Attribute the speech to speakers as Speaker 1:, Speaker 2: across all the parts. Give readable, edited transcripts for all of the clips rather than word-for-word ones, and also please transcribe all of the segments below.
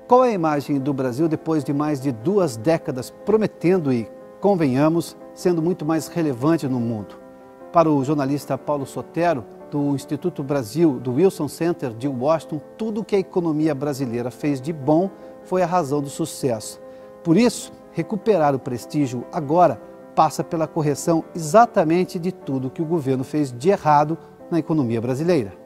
Speaker 1: Qual é a imagem do Brasil depois de mais de 2 décadas prometendo e, convenhamos, sendo muito mais relevante no mundo? Para o jornalista Paulo Sotero, do Instituto Brasil, do Wilson Center de Washington, tudo o que a economia brasileira fez de bom foi a razão do sucesso. Por isso, recuperar o prestígio agora passa pela correção exatamente de tudo que o governo fez de errado na economia brasileira.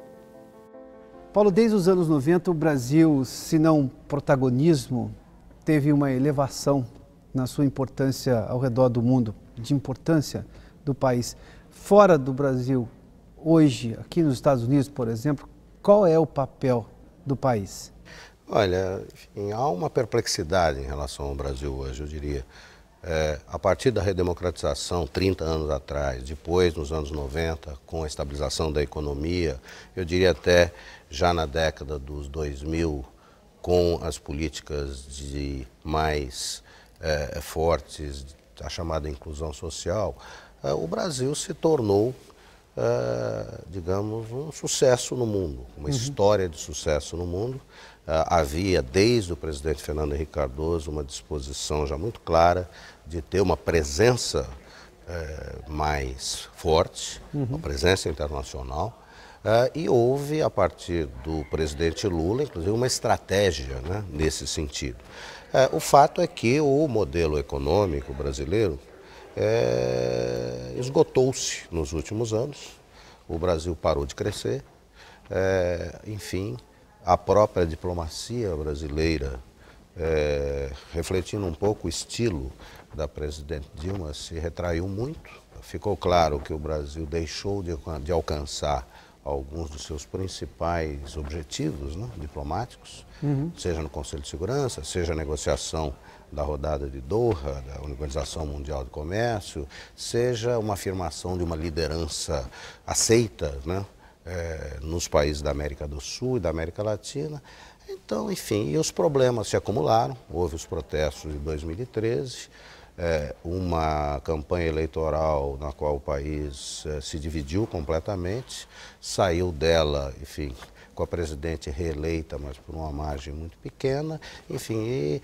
Speaker 1: Paulo, desde os anos 90, o Brasil, se não protagonismo, teve uma elevação na sua importância ao redor do mundo, de importância do país. Fora do Brasil, hoje, aqui nos Estados Unidos, por exemplo, qual é o papel do país?
Speaker 2: Olha, enfim, há uma perplexidade em relação ao Brasil hoje, eu diria. A partir da redemocratização, 30 anos atrás, depois, nos anos 90, com a estabilização da economia, eu diria até já na década dos 2000, com as políticas mais fortes, a chamada inclusão social, o Brasil se tornou, digamos, um sucesso no mundo, uma história de sucesso no mundo. Havia, desde o presidente Fernando Henrique Cardoso, uma disposição já muito clara de ter uma presença mais forte, uma presença internacional, e houve, a partir do presidente Lula, inclusive, uma estratégia, né, nesse sentido. O fato é que o modelo econômico brasileiro esgotou-se nos últimos anos, o Brasil parou de crescer, enfim, a própria diplomacia brasileira, refletindo um pouco o estilo da presidente Dilma, se retraiu muito. Ficou claro que o Brasil deixou de alcançar alguns dos seus principais objetivos, né, diplomáticos, seja no Conselho de Segurança, seja a negociação da rodada de Doha, da Organização Mundial do Comércio, seja uma afirmação de uma liderança aceita, né, nos países da América do Sul e da América Latina. Então, enfim, e os problemas se acumularam, houve os protestos de 2013, uma campanha eleitoral na qual o país se dividiu completamente, saiu dela, enfim, com a presidente reeleita, mas por uma margem muito pequena, enfim, e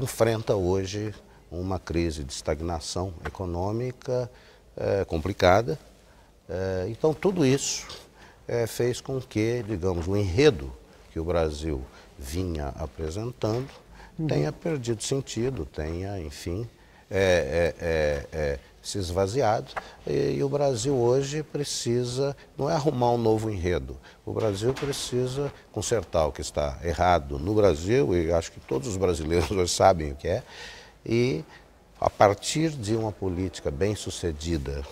Speaker 2: enfrenta hoje uma crise de estagnação econômica complicada. Então, tudo isso fez com que, digamos, o enredo que o Brasil vinha apresentando tenha perdido sentido, tenha, enfim, se esvaziado. E o Brasil hoje precisa, não é arrumar um novo enredo, o Brasil precisa consertar o que está errado no Brasil, e acho que todos os brasileiros hoje sabem o que é, e a partir de uma política bem-sucedida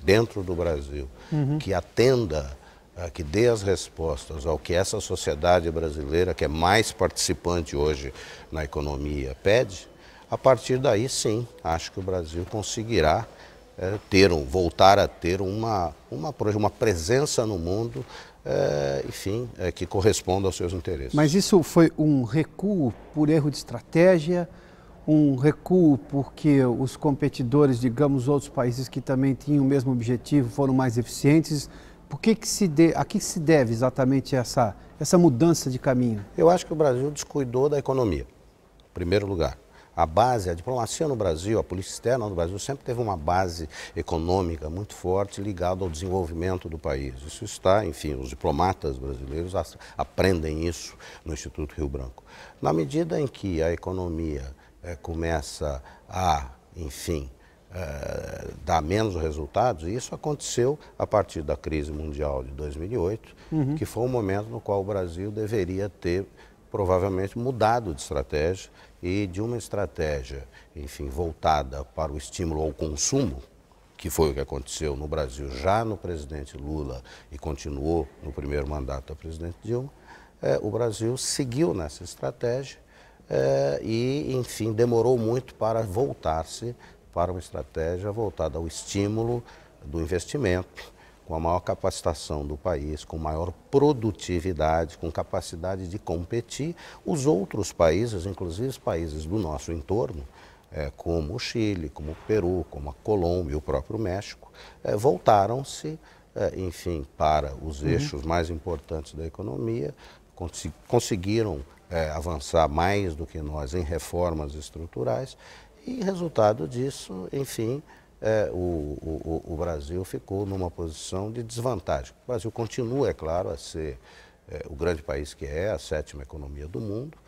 Speaker 2: dentro do Brasil, que atenda, que dê as respostas ao que essa sociedade brasileira, que é mais participante hoje na economia, pede, a partir daí sim, acho que o Brasil conseguirá voltar a ter uma presença no mundo, enfim, que corresponda aos seus interesses.
Speaker 1: Mas isso foi um recuo por erro de estratégia, um recuo porque os competidores, digamos, outros países que também tinham o mesmo objetivo foram mais eficientes? A que se deve exatamente essa mudança de caminho?
Speaker 2: Eu acho que o Brasil descuidou da economia, em primeiro lugar. A diplomacia no Brasil, a política externa no Brasil sempre teve uma base econômica muito forte ligada ao desenvolvimento do país. Isso está, enfim, os diplomatas brasileiros aprendem isso no Instituto Rio Branco. Na medida em que a economia começa a, enfim, dar menos resultados, e isso aconteceu a partir da crise mundial de 2008, que foi um momento no qual o Brasil deveria ter provavelmente mudado de estratégia e de uma estratégia, enfim, voltada para o estímulo ao consumo, que foi o que aconteceu no Brasil já no presidente Lula e continuou no primeiro mandato da presidente Dilma. O Brasil seguiu nessa estratégia e, enfim, demorou muito para voltar-se para uma estratégia voltada ao estímulo do investimento, com a maior capacitação do país, com maior produtividade, com capacidade de competir. Os outros países, inclusive os países do nosso entorno, como o Chile, como o Peru, como a Colômbia e o próprio México, voltaram-se, enfim, para os eixos mais importantes da economia, conseguiram avançar mais do que nós em reformas estruturais e, resultado disso, enfim, o Brasil ficou numa posição de desvantagem. O Brasil continua, é claro, a ser o grande país que é, a 7ª economia do mundo,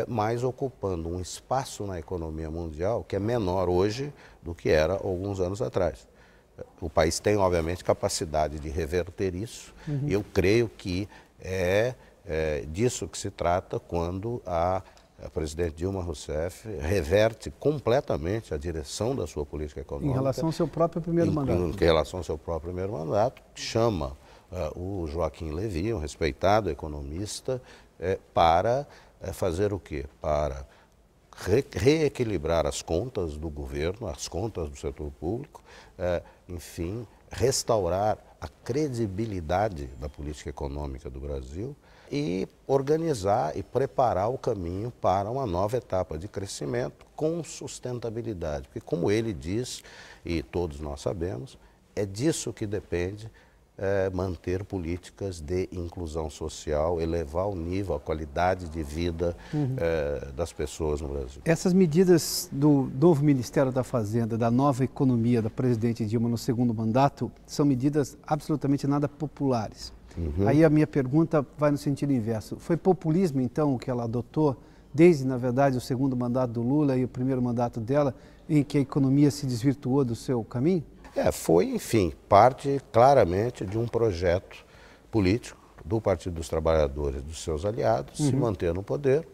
Speaker 2: mas ocupando um espaço na economia mundial que é menor hoje do que era alguns anos atrás. O país tem, obviamente, capacidade de reverter isso, e eu creio que é disso que se trata quando a presidente Dilma Rousseff reverte completamente a direção da sua política econômica.
Speaker 1: Em relação ao seu próprio primeiro mandato.
Speaker 2: Em relação ao seu próprio primeiro mandato, chama o Joaquim Levy, um respeitado economista, para fazer o quê? Para reequilibrar as contas do governo, as contas do setor público, enfim, restaurar a credibilidade da política econômica do Brasil e organizar e preparar o caminho para uma nova etapa de crescimento com sustentabilidade. Porque, como ele diz, e todos nós sabemos, é disso que depende manter políticas de inclusão social, elevar o nível, a qualidade de vida das pessoas no Brasil. Essas
Speaker 1: medidas do novo Ministério da Fazenda, da nova economia da presidente Dilma no segundo mandato, são medidas absolutamente nada populares. Aí a minha pergunta vai no sentido inverso. Foi populismo, então, o que ela adotou, desde, na verdade, o segundo mandato do Lula e o primeiro mandato dela, em que a economia se desvirtuou do seu caminho?
Speaker 2: Foi, enfim, parte claramente de um projeto político do Partido dos Trabalhadores e dos seus aliados, se manter no poder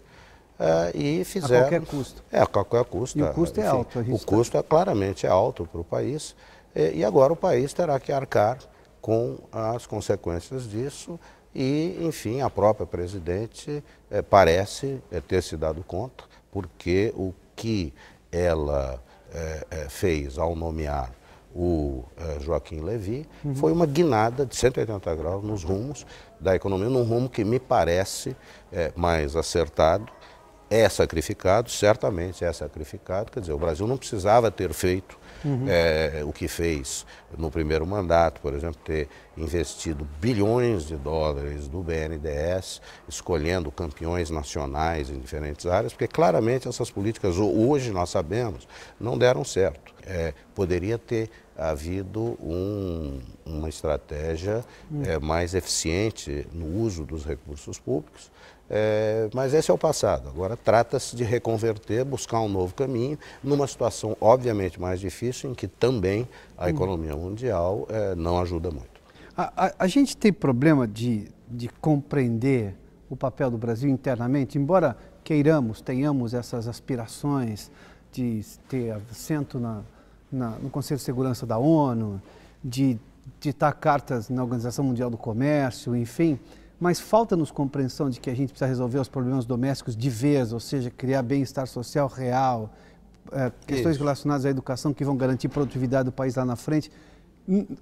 Speaker 2: e fizeram...
Speaker 1: A qualquer custo.
Speaker 2: A qualquer custo.
Speaker 1: E o custo é alto.
Speaker 2: O custo claramente é alto para o país e agora o país terá que arcar com as consequências disso e, enfim, a própria presidente parece ter se dado conta, porque o que ela fez ao nomear o Joaquim Levy foi uma guinada de 180 graus nos rumos da economia, num rumo que me parece mais acertado, é sacrificado, certamente é sacrificado, quer dizer, o Brasil não precisava ter feito o que fez no primeiro mandato, por exemplo, ter investido bilhões de dólares do BNDES, escolhendo campeões nacionais em diferentes áreas, porque claramente essas políticas, hoje nós sabemos, não deram certo. Poderia ter havido uma estratégia mais eficiente no uso dos recursos públicos, mas esse é o passado. Agora trata-se de reconverter, buscar um novo caminho, numa situação obviamente mais difícil, em que também a economia mundial não ajuda muito.
Speaker 1: A gente tem problema de compreender o papel do Brasil internamente, embora tenhamos essas aspirações de ter assento no Conselho de Segurança da ONU, de ditar cartas na Organização Mundial do Comércio, enfim, mas falta-nos compreensão de que a gente precisa resolver os problemas domésticos de vez, ou seja, criar bem-estar social real, questões relacionadas à educação que vão garantir produtividade do país lá na frente.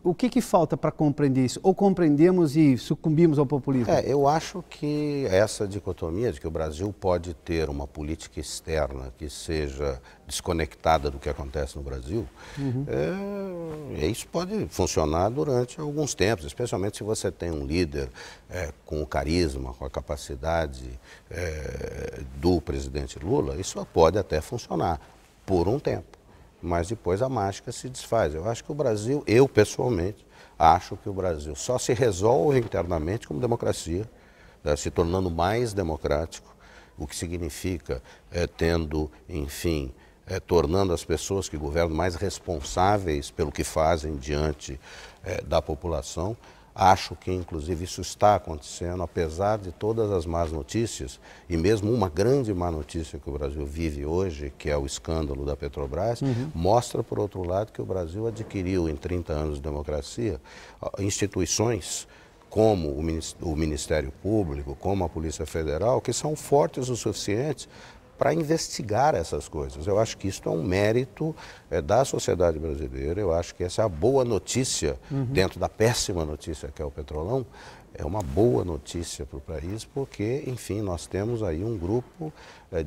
Speaker 1: O que falta para compreender isso? Ou compreendemos e sucumbimos ao populismo?
Speaker 2: Eu acho que essa dicotomia de que o Brasil pode ter uma política externa que seja desconectada do que acontece no Brasil, isso pode funcionar durante alguns tempos, especialmente se você tem um líder com o carisma, com a capacidade do presidente Lula, isso pode até funcionar por um tempo. Mas depois a mágica se desfaz. Eu acho que o Brasil, eu pessoalmente, acho que o Brasil só se resolve internamente como democracia, se tornando mais democrático, o que significa tendo, enfim, tornando as pessoas que governam mais responsáveis pelo que fazem diante da população. Acho que, inclusive, isso está acontecendo, apesar de todas as más notícias, e mesmo uma grande má notícia que o Brasil vive hoje, que é o escândalo da Petrobras, mostra, por outro lado, que o Brasil adquiriu, em 30 anos de democracia, instituições como o Ministério Público, como a Polícia Federal, que são fortes o suficiente para investigar essas coisas. Eu acho que isso é um mérito da sociedade brasileira, eu acho que essa é a boa notícia, dentro da péssima notícia que é o Petrolão, é uma boa notícia para o país, porque, enfim, nós temos aí um grupo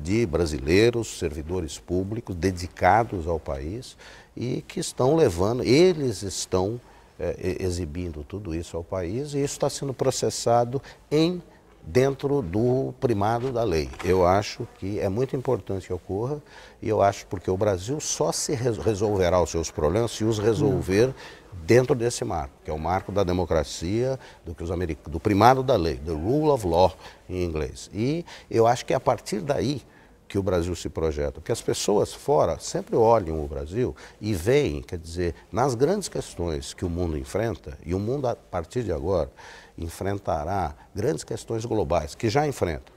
Speaker 2: de brasileiros, servidores públicos, dedicados ao país e que estão levando, eles estão exibindo tudo isso ao país e isso está sendo processado em dentro do primado da lei. Eu acho que é muito importante que ocorra, e eu acho porque o Brasil só se resolverá os seus problemas se os resolver dentro desse marco, que é o marco da democracia, do primado da lei, the rule of law em inglês. E eu acho que é a partir daí que o Brasil se projeta, porque as pessoas fora sempre olham o Brasil e veem, quer dizer, nas grandes questões que o mundo enfrenta, e o mundo a partir de agora enfrentará grandes questões globais, que já enfrenta.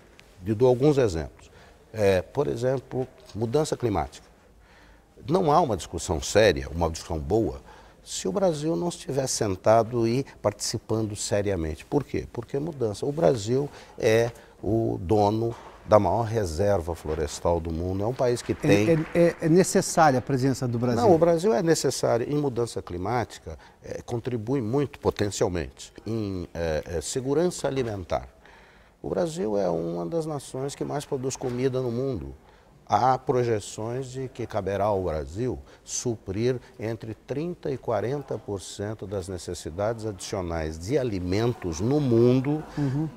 Speaker 2: Eu dou alguns exemplos. Por exemplo, mudança climática. Não há uma discussão séria, uma discussão boa, se o Brasil não estiver sentado e participando seriamente. Por quê? Porque mudança. O Brasil é o dono da maior reserva florestal do mundo. É um país que tem...
Speaker 1: É necessária a presença do Brasil?
Speaker 2: Não, o Brasil é necessário em mudança climática, contribui muito potencialmente em segurança alimentar. O Brasil é uma das nações que mais produz comida no mundo. Há projeções de que caberá ao Brasil suprir entre 30% e 40% das necessidades adicionais de alimentos no mundo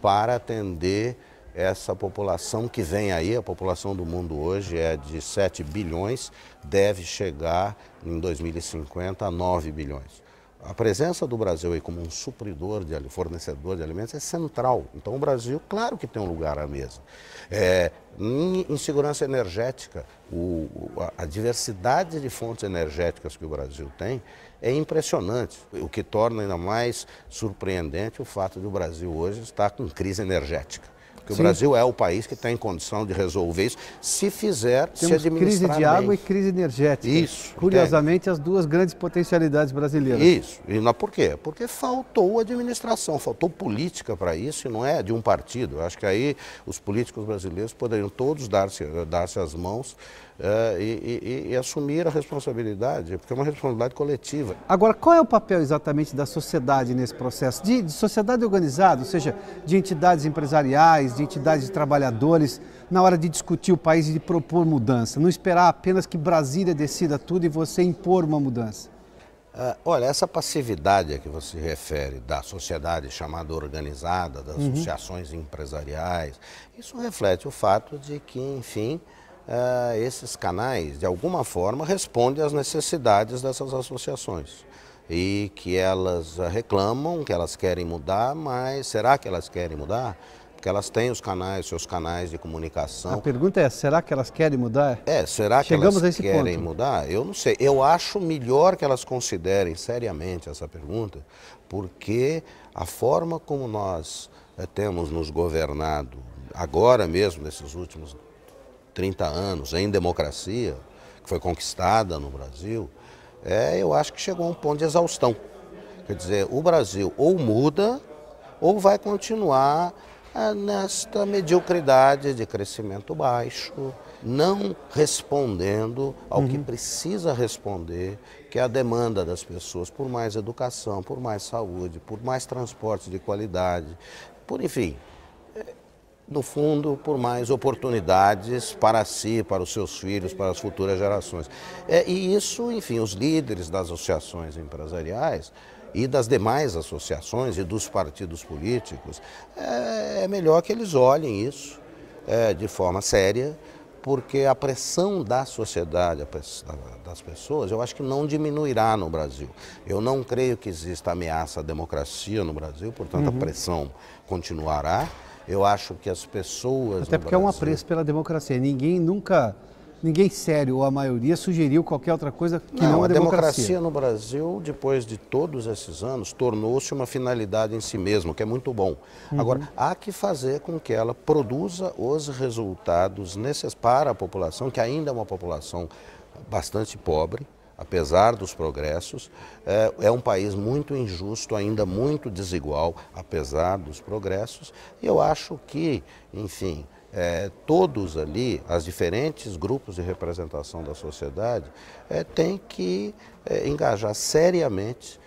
Speaker 2: para atender essa população que vem aí. A população do mundo hoje é de 7 bilhões, deve chegar em 2050 a 9 bilhões. A presença do Brasil aí como um supridor, fornecedor de alimentos é central. Então o Brasil, claro que tem um lugar à mesa. Em segurança energética, a diversidade de fontes energéticas que o Brasil tem é impressionante, o que torna ainda mais surpreendente o fato de o Brasil hoje estar com crise energética. Porque o Brasil é o país que tem condição de resolver isso, se fizer, se administrar
Speaker 1: crise de água
Speaker 2: bem.
Speaker 1: E crise energética.
Speaker 2: Isso.
Speaker 1: Curiosamente, as duas grandes potencialidades brasileiras.
Speaker 2: Isso. E por quê? Porque faltou administração, faltou política para isso, e não é de um partido. Eu acho que aí os políticos brasileiros poderiam todos dar-se as mãos e assumir a responsabilidade, porque é uma responsabilidade coletiva.
Speaker 1: Agora, qual é o papel exatamente da sociedade nesse processo? De sociedade organizada, ou seja, de entidades empresariais, de entidades de trabalhadores, na hora de discutir o país e de propor mudança? Não esperar apenas que Brasília decida tudo e você impor uma mudança.
Speaker 2: Olha, essa passividade a que você se refere da sociedade chamada organizada, das associações empresariais, isso reflete o fato de que, enfim, esses canais, de alguma forma, respondem às necessidades dessas associações. E que elas reclamam, que elas querem mudar, mas será que elas querem mudar? Porque elas têm os canais, seus canais de comunicação.
Speaker 1: A pergunta é, será que elas querem mudar?
Speaker 2: Será que
Speaker 1: Chegamos
Speaker 2: elas querem mudar? Eu não sei. Eu acho melhor que elas considerem seriamente essa pergunta, porque a forma como nós temos nos governado, agora mesmo, nesses últimos 30 anos, em democracia, que foi conquistada no Brasil, eu acho que chegou a um ponto de exaustão. Quer dizer, o Brasil ou muda ou vai continuar nesta mediocridade de crescimento baixo, não respondendo ao que precisa responder, que é a demanda das pessoas por mais educação, por mais saúde, por mais transporte de qualidade, por enfim, no fundo, por mais oportunidades para si, para os seus filhos, para as futuras gerações. E isso, enfim, os líderes das associações empresariais e das demais associações e dos partidos políticos, é melhor que eles olhem isso de forma séria, porque a pressão da sociedade, das pessoas, eu acho que não diminuirá no Brasil. Eu não creio que exista ameaça à democracia no Brasil, portanto a pressão continuará. Eu acho que as pessoas...
Speaker 1: Até porque é um apreço pela democracia. Ninguém sério, ou a maioria, sugeriu qualquer outra coisa que não a democracia.
Speaker 2: A democracia no Brasil, depois de todos esses anos, tornou-se uma finalidade em si mesma, o que é muito bom. Agora, há que fazer com que ela produza os resultados necessários para a população, que ainda é uma população bastante pobre, apesar dos progressos. É um país muito injusto, ainda muito desigual, apesar dos progressos. E eu acho que, enfim... todos ali, os diferentes grupos de representação da sociedade, têm que engajar seriamente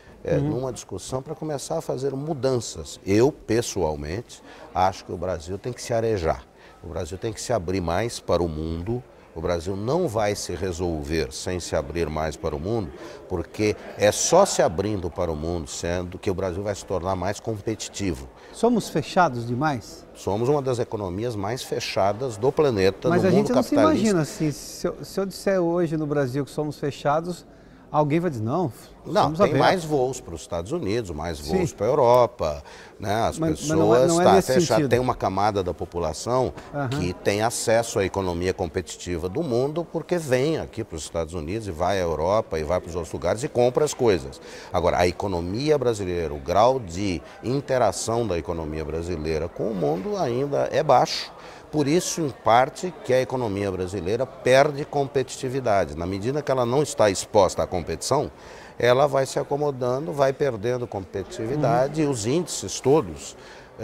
Speaker 2: numa discussão para começar a fazer mudanças. Eu, pessoalmente, acho que o Brasil tem que se arejar. O Brasil tem que se abrir mais para o mundo, O Brasil não vai se resolver sem se abrir mais para o mundo, porque é só se abrindo para o mundo, sendo que o Brasil vai se tornar mais competitivo.
Speaker 1: Somos fechados demais?
Speaker 2: Somos uma das economias mais fechadas do planeta,
Speaker 1: mas
Speaker 2: no mundo capitalista.
Speaker 1: Mas a gente não se imagina assim, se eu disser hoje no Brasil que somos fechados, alguém vai dizer, não,
Speaker 2: não, tem mais voos para os Estados Unidos, mais voos para a Europa, né? As pessoas
Speaker 1: não é nesse
Speaker 2: fechadas.
Speaker 1: sentido.
Speaker 2: Tem uma camada da população que tem acesso à economia competitiva do mundo porque vem aqui para os Estados Unidos e vai à Europa e vai para os outros lugares e compra as coisas. Agora, a economia brasileira, o grau de interação da economia brasileira com o mundo ainda é baixo. Por isso, em parte, que a economia brasileira perde competitividade. Na medida que ela não está exposta à competição, ela vai se acomodando, vai perdendo competitividade e os índices todos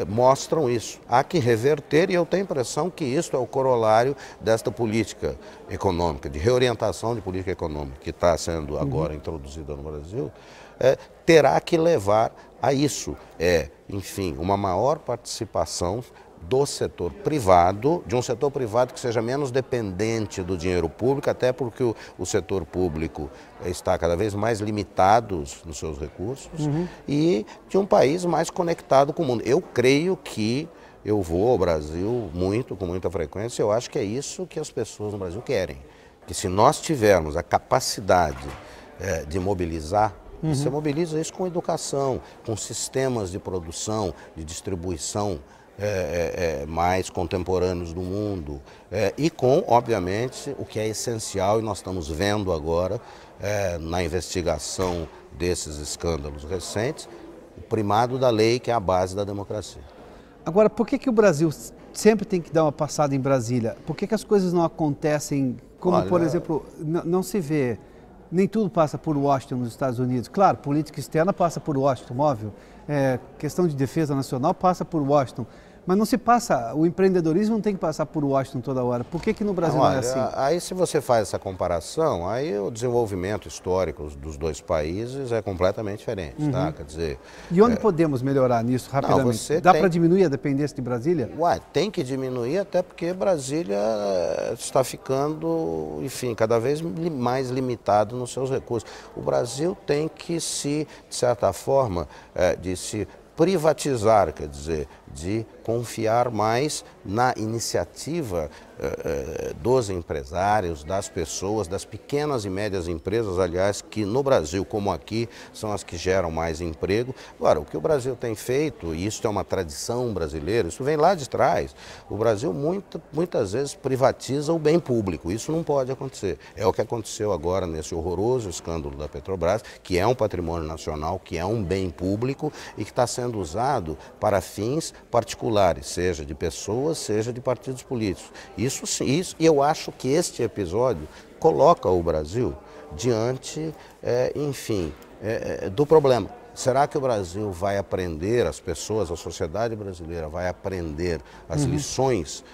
Speaker 2: mostram isso. Há que reverter e eu tenho a impressão que isso é o corolário desta política econômica, de reorientação de política econômica que está sendo agora introduzida no Brasil, terá que levar a isso. Enfim, uma maior participação do setor privado, de um setor privado que seja menos dependente do dinheiro público, até porque o setor público está cada vez mais limitado nos seus recursos, e de um país mais conectado com o mundo. Eu creio que eu vou ao Brasil com muita frequência, eu acho que é isso que as pessoas no Brasil querem, que se nós tivermos a capacidade de mobilizar, você mobiliza isso com educação, com sistemas de produção, de distribuição, mais contemporâneos do mundo e com, obviamente, o que é essencial e nós estamos vendo agora na investigação desses escândalos recentes, o primado da lei, que é a base da democracia.
Speaker 1: Agora, por que o Brasil sempre tem que dar uma passada em Brasília? Por que as coisas não acontecem como, olha, por exemplo, não se vê, nem tudo passa por Washington nos Estados Unidos. Claro, política externa passa por Washington, óbvio, questão de defesa nacional passa por Washington. Mas não se passa, o empreendedorismo não tem que passar por Washington toda hora. Por que no Brasil não é assim?
Speaker 2: Aí se você faz essa comparação, aí o desenvolvimento histórico dos dois países é completamente diferente, tá? Quer dizer...
Speaker 1: E onde podemos melhorar nisso rapidamente? Dá para diminuir a dependência de Brasília?
Speaker 2: Tem que diminuir, até porque Brasília está ficando, enfim, cada vez mais limitado nos seus recursos. O Brasil tem que de certa forma, de se privatizar, quer dizer, de confiar mais na iniciativa dos empresários, das pessoas, das pequenas e médias empresas, aliás, que no Brasil, como aqui, são as que geram mais emprego. Agora, o que o Brasil tem feito, e isso é uma tradição brasileira, isso vem lá de trás, o Brasil muitas vezes privatiza o bem público, isso não pode acontecer. É o que aconteceu agora nesse horroroso escândalo da Petrobras, que é um patrimônio nacional, que é um bem público e que está sendo usado para fins particulares, seja de pessoas, seja de partidos políticos. Isso sim, e eu acho que este episódio coloca o Brasil diante, enfim, do problema. Será que o Brasil vai aprender, as pessoas, a sociedade brasileira vai aprender as lições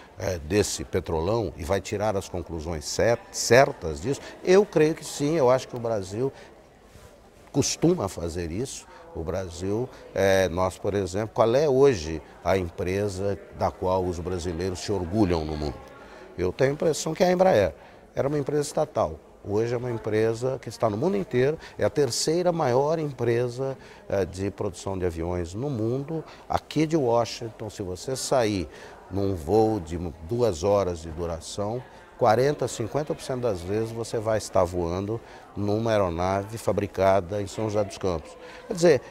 Speaker 2: desse petrolão e vai tirar as conclusões certas disso? Eu creio que sim, eu acho que o Brasil costuma fazer isso. O Brasil, nós, por exemplo, qual é hoje a empresa da qual os brasileiros se orgulham no mundo? Eu tenho a impressão que é a Embraer. Era uma empresa estatal. Hoje é uma empresa que está no mundo inteiro, é a terceira maior empresa de produção de aviões no mundo. Aqui de Washington, se você sair num voo de 2 horas de duração, 40%, 50% das vezes você vai estar voando numa aeronave fabricada em São José dos Campos. Quer dizer,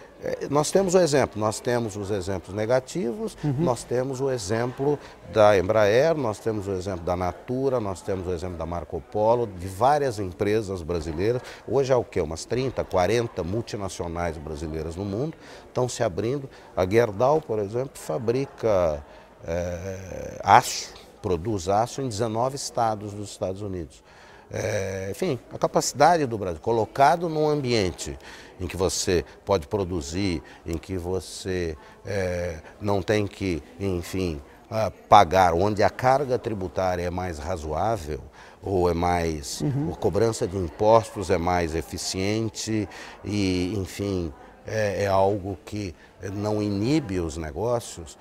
Speaker 2: nós temos o exemplo, nós temos os exemplos negativos, nós temos o exemplo da Embraer, nós temos o exemplo da Natura, nós temos o exemplo da Marco Polo, de várias empresas brasileiras. Hoje há o quê? Umas 30, 40 multinacionais brasileiras no mundo estão se abrindo. A Gerdau, por exemplo, fabrica aço, produz aço em 19 estados dos Estados Unidos. Enfim, a capacidade do Brasil, colocado num ambiente em que você pode produzir, em que você não tem que, enfim, pagar, onde a carga tributária é mais razoável, ou é mais, a cobrança de impostos é mais eficiente e, enfim, é algo que não inibe os negócios.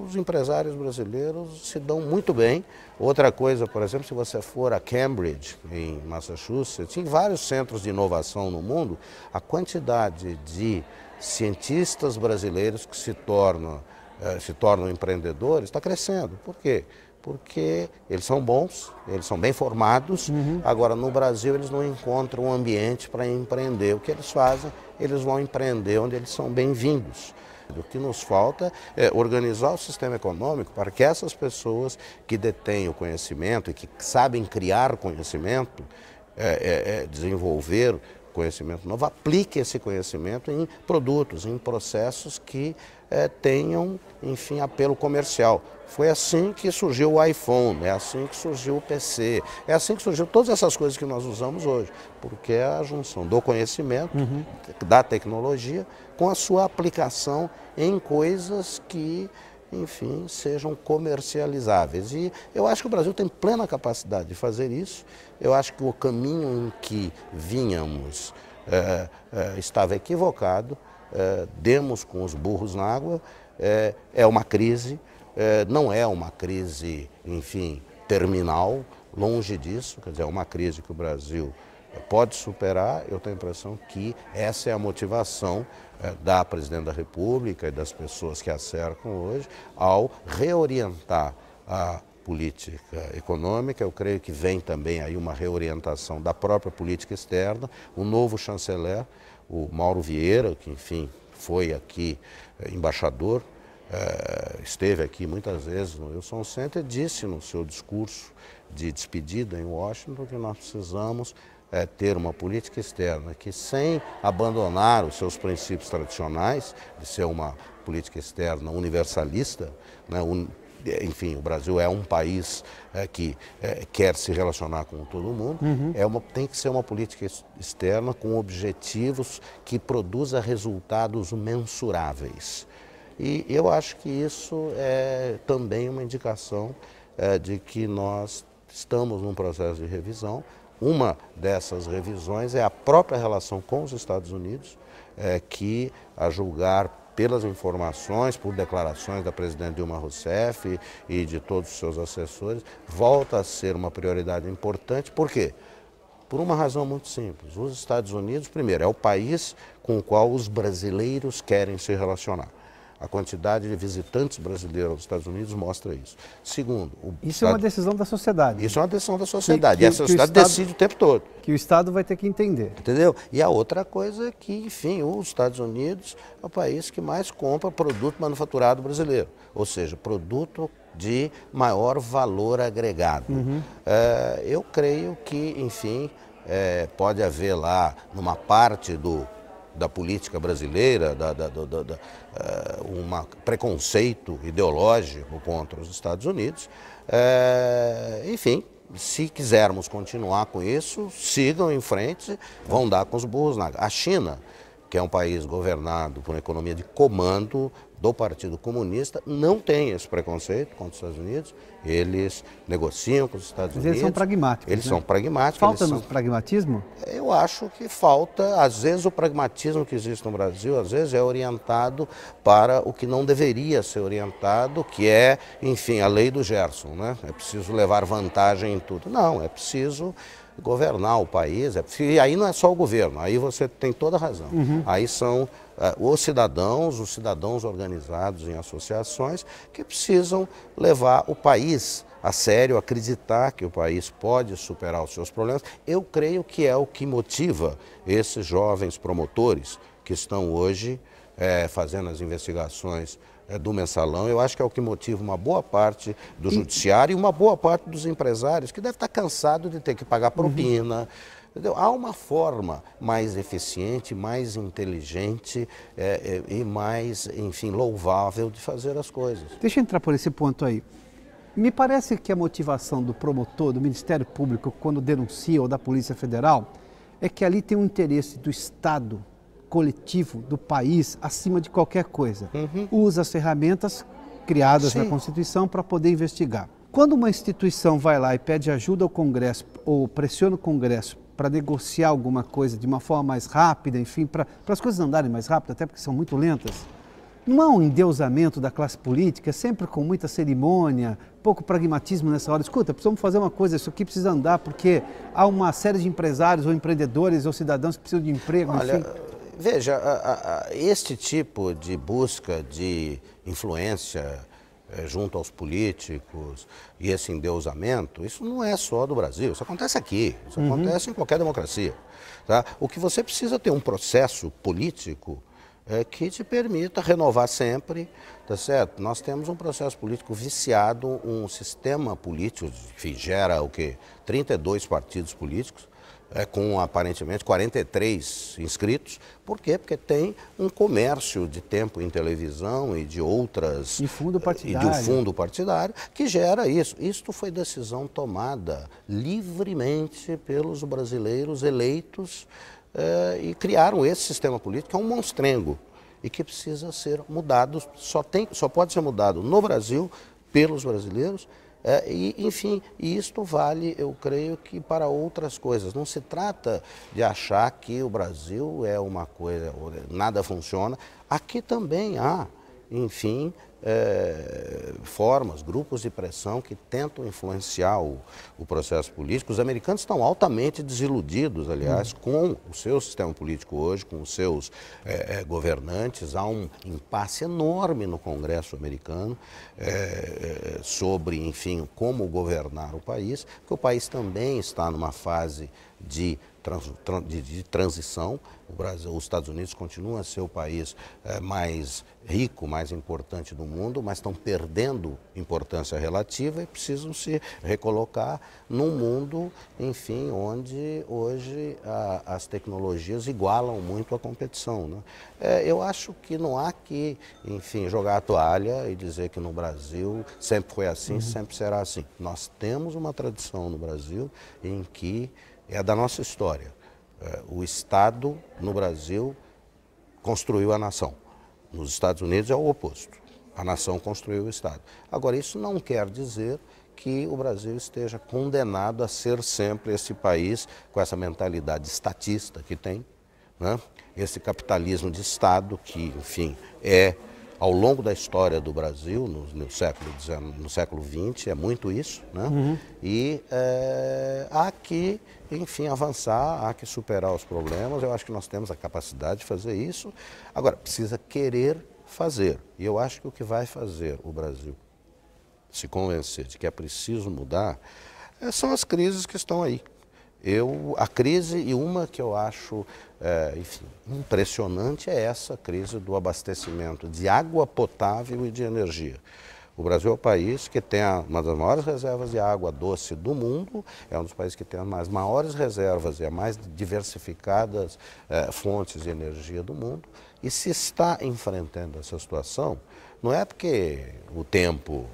Speaker 2: os empresários brasileiros se dão muito bem. Outra coisa, por exemplo, se você for a Cambridge, em Massachusetts, em vários centros de inovação no mundo, a quantidade de cientistas brasileiros que se tornam empreendedores está crescendo. Por quê? Porque eles são bons, eles são bem formados. Agora, no Brasil, eles não encontram um ambiente para empreender. O que eles fazem? Eles vão empreender onde eles são bem-vindos. O que nos falta é organizar o sistema econômico para que essas pessoas que detêm o conhecimento e que sabem criar conhecimento, desenvolver conhecimento novo, aplique esse conhecimento em produtos, em processos que tenham, enfim, apelo comercial. Foi assim que surgiu o iPhone, é assim que surgiu o PC, é assim que surgiu todas essas coisas que nós usamos hoje, porque é a junção do conhecimento, da tecnologia, com a sua aplicação em coisas que, enfim, sejam comercializáveis. E eu acho que o Brasil tem plena capacidade de fazer isso. Eu acho que o caminho em que vínhamos estava equivocado, demos com os burros na água, é uma crise, não é uma crise, enfim, terminal, longe disso, quer dizer, é uma crise que o Brasil pode superar. Eu tenho a impressão que essa é a motivação da Presidente da República e das pessoas que a cercam hoje ao reorientar a política econômica. Eu creio que vem também aí uma reorientação da própria política externa. O novo chanceler, o Mauro Vieira, que enfim foi aqui embaixador, esteve aqui muitas vezes no Wilson Center, disse no seu discurso de despedida em Washington que nós precisamos ter uma política externa que, sem abandonar os seus princípios tradicionais, de ser uma política externa universalista, né, enfim, o Brasil é um país que quer se relacionar com todo mundo, tem que ser uma política externa com objetivos que produza resultados mensuráveis. E eu acho que isso é também uma indicação de que nós estamos num processo de revisão. Uma dessas revisões é a própria relação com os Estados Unidos, que, a julgar pelas informações, por declarações da presidente Dilma Rousseff e de todos os seus assessores, volta a ser uma prioridade importante. Por quê? Por uma razão muito simples. Os Estados Unidos, primeiro, é o país com o qual os brasileiros querem se relacionar. A quantidade de visitantes brasileiros aos Estados Unidos mostra isso. Segundo,
Speaker 1: isso é uma decisão da sociedade.
Speaker 2: Isso é uma decisão da sociedade. E a sociedade decide o tempo todo.
Speaker 1: Que o Estado vai ter que entender.
Speaker 2: Entendeu? E a outra coisa é que, enfim, os Estados Unidos é o país que mais compra produto manufaturado brasileiro. Ou seja, produto de maior valor agregado. Eu creio que, enfim, pode haver lá, numa parte da política brasileira, um preconceito ideológico contra os Estados Unidos. Enfim, se quisermos continuar com isso, sigam em frente, vão dar com os burros na água. A China, que é um país governado por uma economia de comando do Partido Comunista, não tem esse preconceito contra os Estados Unidos. Eles negociam com os Estados Unidos.
Speaker 1: Eles são pragmáticos.
Speaker 2: Eles são pragmáticos.
Speaker 1: Falta-nos pragmatismo? Eu
Speaker 2: acho que falta. Às vezes o pragmatismo que existe no Brasil, às vezes é orientado para o que não deveria ser orientado, que é, enfim, a lei do Gerson, né? É preciso levar vantagem em tudo. Não, é preciso governar o país, e aí não é só o governo, aí você tem toda a razão. Aí são os cidadãos organizados em associações que precisam levar o país a sério, acreditar que o país pode superar os seus problemas. Eu creio que é o que motiva esses jovens promotores que estão hoje fazendo as investigações do Mensalão. Eu acho que é o que motiva uma boa parte do judiciário e uma boa parte dos empresários, que deve estar cansado de ter que pagar propina. Entendeu? Há uma forma mais eficiente, mais inteligente e mais, enfim, louvável de fazer as coisas.
Speaker 1: Deixa eu entrar por esse ponto aí. Me parece que a motivação do promotor, do Ministério Público, quando denuncia, ou da Polícia Federal, é que ali tem um interesse do Estado coletivo, do país, acima de qualquer coisa. Usa as ferramentas criadas na Constituição para poder investigar. Quando uma instituição vai lá e pede ajuda ao Congresso, ou pressiona o Congresso para negociar alguma coisa de uma forma mais rápida, enfim, para as coisas andarem mais rápido, até porque são muito lentas, Não há um endeusamento da classe política, sempre com muita cerimônia, pouco pragmatismo nessa hora? Escuta, precisamos fazer uma coisa, isso aqui precisa andar porque há uma série de empresários ou empreendedores ou cidadãos que precisam de emprego,
Speaker 2: Olha,
Speaker 1: enfim.
Speaker 2: veja, este tipo de busca de influência junto aos políticos e esse endeusamento, isso não é só do Brasil, isso acontece aqui, isso acontece em qualquer democracia. Tá? O que você precisa ter um processo político que te permita renovar sempre, tá certo? Nós temos um processo político viciado, um sistema político que gera o quê? 32 partidos políticos, com aparentemente 43 inscritos. Por quê? Porque tem um comércio de tempo em televisão e de outras...
Speaker 1: E fundo partidário.
Speaker 2: E de um fundo partidário que gera isso. Isto foi decisão tomada livremente pelos brasileiros eleitos e criaram esse sistema político, que é um monstrengo e que precisa ser mudado, só pode ser mudado no Brasil, pelos brasileiros. Enfim, isto vale, eu creio, que para outras coisas. Não se trata de achar que o Brasil é uma coisa, nada funciona. Aqui também há, enfim, formas, grupos de pressão que tentam influenciar o processo político. Os americanos estão altamente desiludidos, aliás, com o seu sistema político hoje, com os seus governantes. Há um impasse enorme no Congresso americano sobre, enfim, como governar o país, porque o país também está numa fase de transição. Os Estados Unidos continuam a ser o país mais rico, mais importante do mundo, mas estão perdendo importância relativa e precisam se recolocar num mundo, enfim, onde hoje as tecnologias igualam muito a competição, né? Eu acho que não há que, enfim, jogar a toalha e dizer que no Brasil sempre foi assim, sempre será assim. Nós temos uma tradição no Brasil em que é da nossa história. O Estado, no Brasil, construiu a nação. Nos Estados Unidos é o oposto. A nação construiu o Estado. Agora, isso não quer dizer que o Brasil esteja condenado a ser sempre esse país com essa mentalidade estatista que tem, né? Esse capitalismo de Estado que, enfim, ao longo da história do Brasil, no século XX, é muito isso, né? E há que, enfim, avançar, há que superar os problemas. Eu acho que nós temos a capacidade de fazer isso. Agora, precisa querer fazer. E eu acho que o que vai fazer o Brasil se convencer de que é preciso mudar são as crises que estão aí. A crise, e uma que eu acho, enfim, impressionante, é essa crise do abastecimento de água potável e de energia. O Brasil é o país que tem uma das maiores reservas de água doce do mundo, é um dos países que tem as maiores reservas e as mais diversificadas fontes de energia do mundo. E se está enfrentando essa situação, não é porque o tempo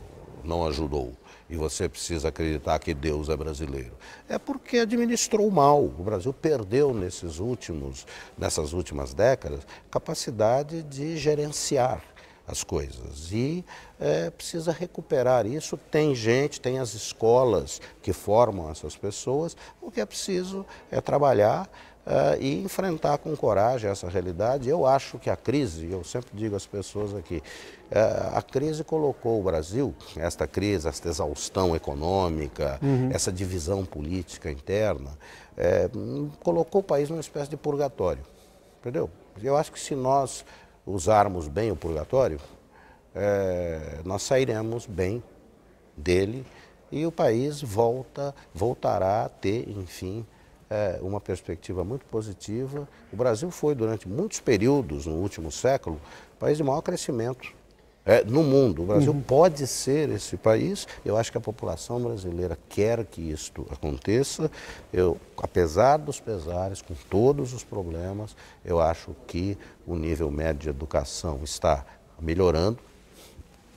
Speaker 2: não ajudou e você precisa acreditar que Deus é brasileiro. É porque administrou mal. O Brasil perdeu nessas últimas décadas capacidade de gerenciar as coisas e precisa recuperar isso. Tem gente, tem as escolas que formam essas pessoas. O que é preciso é trabalhar e enfrentar com coragem essa realidade. Eu acho que a crise, eu sempre digo às pessoas aqui, a crise colocou o Brasil, esta crise, esta exaustão econômica, essa divisão política interna, colocou o país numa espécie de purgatório, entendeu? Eu acho que se nós usarmos bem o purgatório, nós sairemos bem dele e o país voltará a ter, enfim, uma perspectiva muito positiva. O Brasil foi, durante muitos períodos no último século, o país de maior crescimento no mundo. O Brasil pode ser esse país. Eu acho que a população brasileira quer que isto aconteça. Apesar dos pesares, com todos os problemas, eu acho que o nível médio de educação está melhorando,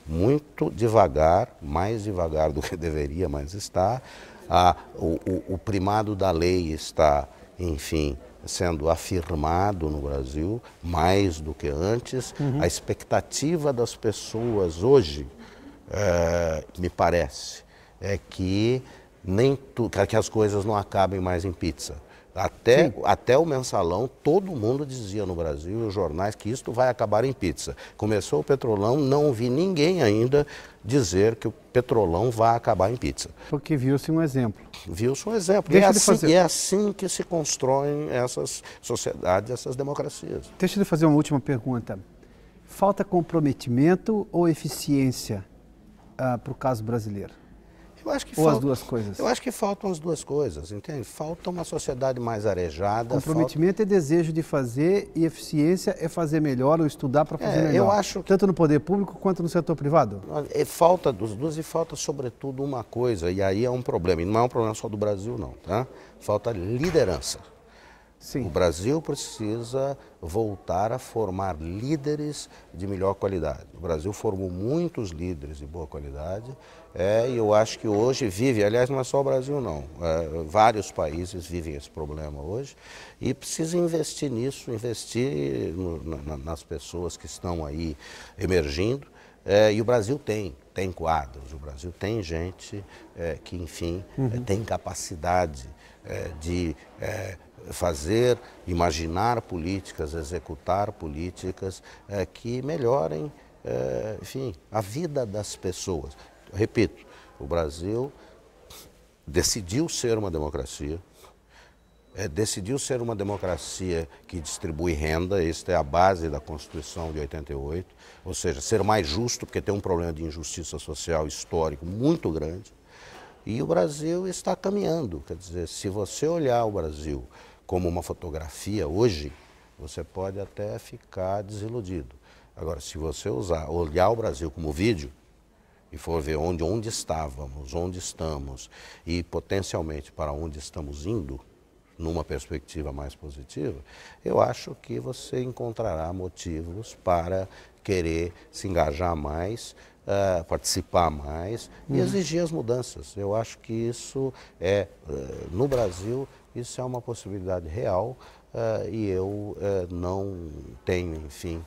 Speaker 2: muito devagar, mais devagar do que deveria, mas está. O primado da lei está, enfim, sendo afirmado no Brasil, mais do que antes. A expectativa das pessoas hoje, me parece, é que, que as coisas não acabem mais em pizza. Até o mensalão, todo mundo dizia no Brasil, os jornais, que isto vai acabar em pizza. Começou o Petrolão, não vi ninguém ainda dizer que o Petrolão vai acabar em pizza.
Speaker 1: Porque viu-se um exemplo.
Speaker 2: Viu-se um exemplo. E é assim que se constroem essas sociedades, essas democracias.
Speaker 1: Deixa eu fazer uma última pergunta. Falta comprometimento ou eficiência para o caso brasileiro?
Speaker 2: Eu acho que
Speaker 1: Ou as duas coisas?
Speaker 2: Eu acho que faltam as duas coisas, entende? Falta uma sociedade mais arejada.
Speaker 1: Comprometimento é desejo de fazer e eficiência é fazer melhor ou estudar para fazer melhor.
Speaker 2: Eu acho que...
Speaker 1: Tanto no poder público quanto no setor privado?
Speaker 2: Falta dos dois e falta sobretudo uma coisa, e aí é um problema, e não é um problema só do Brasil não, tá? Falta liderança.
Speaker 1: Sim.
Speaker 2: O Brasil precisa voltar a formar líderes de melhor qualidade. O Brasil formou muitos líderes de boa qualidade e eu acho que hoje vive, aliás, não é só o Brasil não, vários países vivem esse problema hoje e precisa investir nisso, investir nas pessoas que estão aí emergindo. E o Brasil tem quadros, o Brasil tem gente que, enfim, tem capacidade de fazer, imaginar políticas, executar políticas que melhorem, enfim, a vida das pessoas. Repito, o Brasil decidiu ser uma democracia, que distribui renda, esta é a base da Constituição de 88, ou seja, ser mais justo, porque tem um problema de injustiça social histórico muito grande, e o Brasil está caminhando. Quer dizer, se você olhar o Brasil como uma fotografia hoje, você pode até ficar desiludido. Agora, se você olhar o Brasil como vídeo, e for ver onde estávamos, onde estamos, e potencialmente para onde estamos indo, numa perspectiva mais positiva, eu acho que você encontrará motivos para querer se engajar mais, participar mais e exigir as mudanças. Eu acho que isso no Brasil, isso é uma possibilidade real e eu não tenho, enfim,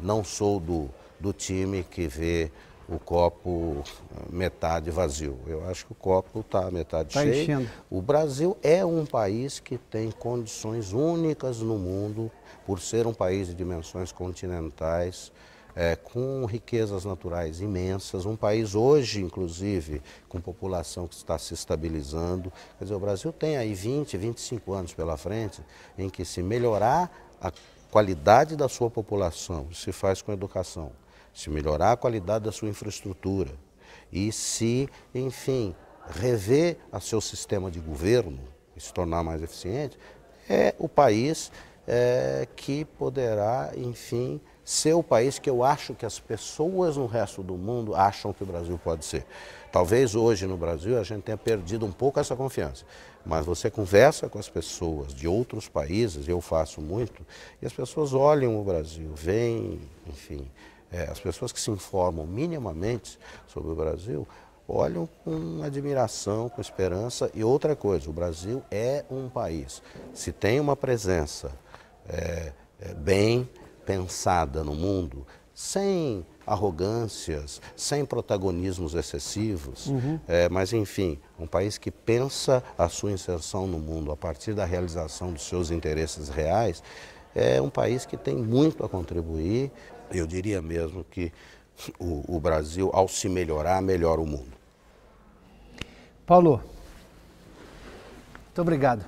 Speaker 2: não sou do time que vê o copo metade vazio. Eu acho que o copo está metade cheio.
Speaker 1: Enchendo.
Speaker 2: O Brasil é um país que tem condições únicas no mundo, por ser um país de dimensões continentais, com riquezas naturais imensas, um país hoje, inclusive, com população que está se estabilizando. Quer dizer, o Brasil tem aí 20, 25 anos pela frente, em que se melhorar a qualidade da sua população, se faz com educação, se melhorar a qualidade da sua infraestrutura e se, enfim, rever a seu sistema de governo e se tornar mais eficiente, é o país que poderá, enfim, ser o país que eu acho que as pessoas no resto do mundo acham que o Brasil pode ser. Talvez hoje no Brasil a gente tenha perdido um pouco essa confiança, mas você conversa com as pessoas de outros países, eu faço muito, e as pessoas olham o Brasil, veem, enfim, as pessoas que se informam minimamente sobre o Brasil olham com admiração, com esperança. E outra coisa, o Brasil é um país, se tem uma presença bem pensada no mundo, sem arrogâncias, sem protagonismos excessivos, mas enfim, um país que pensa a sua inserção no mundo a partir da realização dos seus interesses reais, é um país que tem muito a contribuir. Eu diria mesmo que o Brasil, ao se melhorar, melhora o mundo.
Speaker 1: Paulo, muito obrigado.